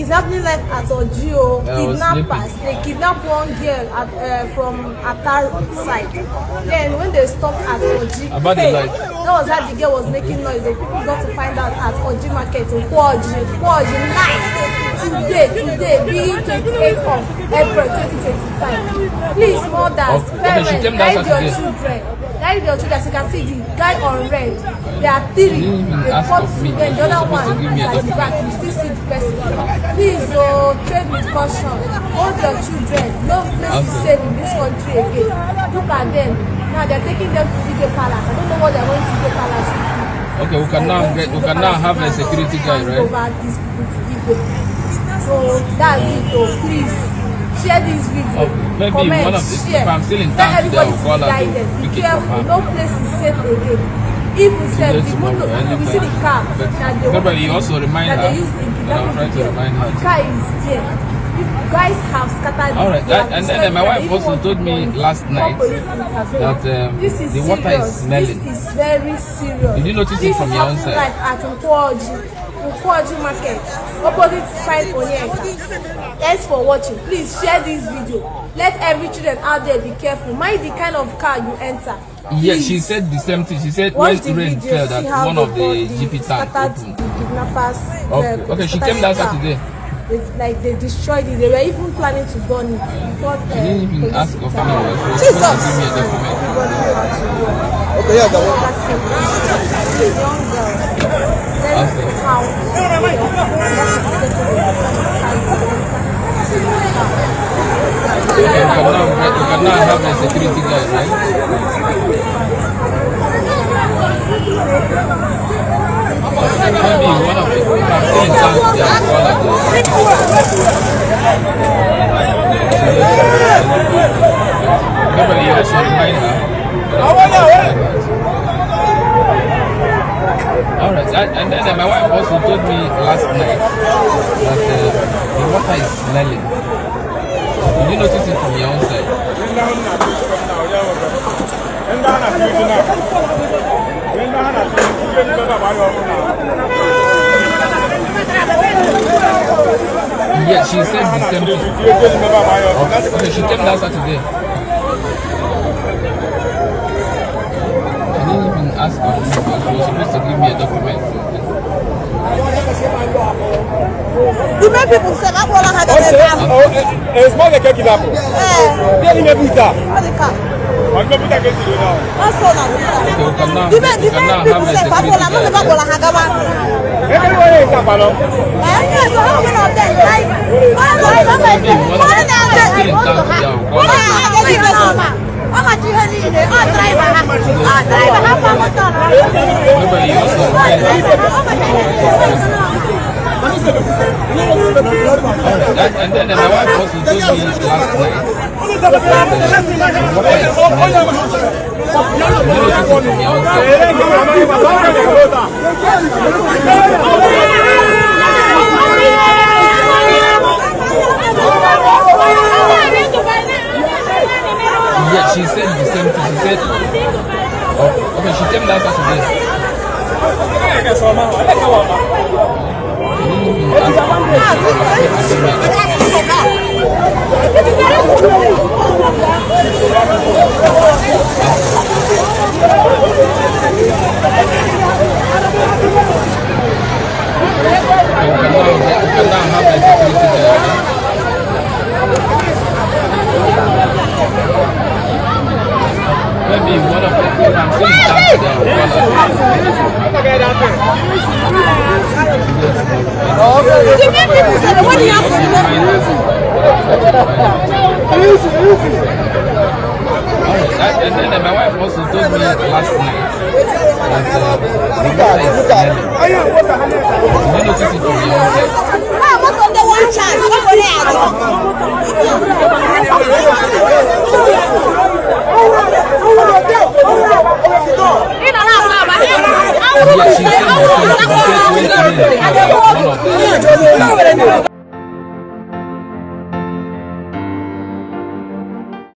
It's happening like at Ogio. Kidnappers. They kidnapped one girl from Atar side. Then when they stopped at Oji, that was how the girl was making noise. The people got to find out at Oji market in Oji night. Today, being 28th of April 2025. Please, mothers, parents, guide your children. Guide your children. As you can see, the guy on red. There are three. The fourth student, the other one is at the back. You still see the person. Please, trade with caution. Hold your children. No place is safe in this country again. Look at them. Now they're taking them to the palace. I don't know what they're going to the palace to do. Okay, we can now have a security guy, right? Over these people to Igbo. So that's it. Please share this video. Maybe comment, one of the, share. if I'm still in Tell town, everybody to call be guided. Be careful. No place is safe again. If we said the motor, we see the car that you also remind her. They use in kidnapping to remind her. The car is there. You guys have scattered. All right, and then my wife also told me last night that the water is smelling. This is very serious. Did you notice it from your own side? Like at Ukwoji market, opposite Fine Onyeka. Thanks for watching. Please share this video. Let every children out there be careful. Mind the kind of car you enter. Yeah, she said the same thing. She said when rain fell that one of the GP tanks opened. The kidnappers. Okay, she came down Saturday. They destroyed it. They were even planning to burn it before. She didn't even ask of me. She was supposed to give me a document. Okay, yeah, that one. These young girls. Then how? You can now have a security guard, right? Maybe one of the I'm saying chance they are Nobody also remind her. Alright, and then my wife also told me last night that the water is smelling. Did you notice it from your own side? Yeah, she said the same thing. Okay, she came last Saturday. I didn't even ask her. She was supposed to give me a document. You make people say, I'm going to have a it's more like a kidnap. They're in a pizza. I'm going to put a kid now. You make people say, I'm going to have a everyone is a fellow. And then my wife also told me last night. Yeah, she said the same thing. She said, okay, she came last Saturday. Maybe one of the things I'm seeing and then my wife also told me last night that the water is smelling. Did you notice it from your own side? I'm not on the one chance.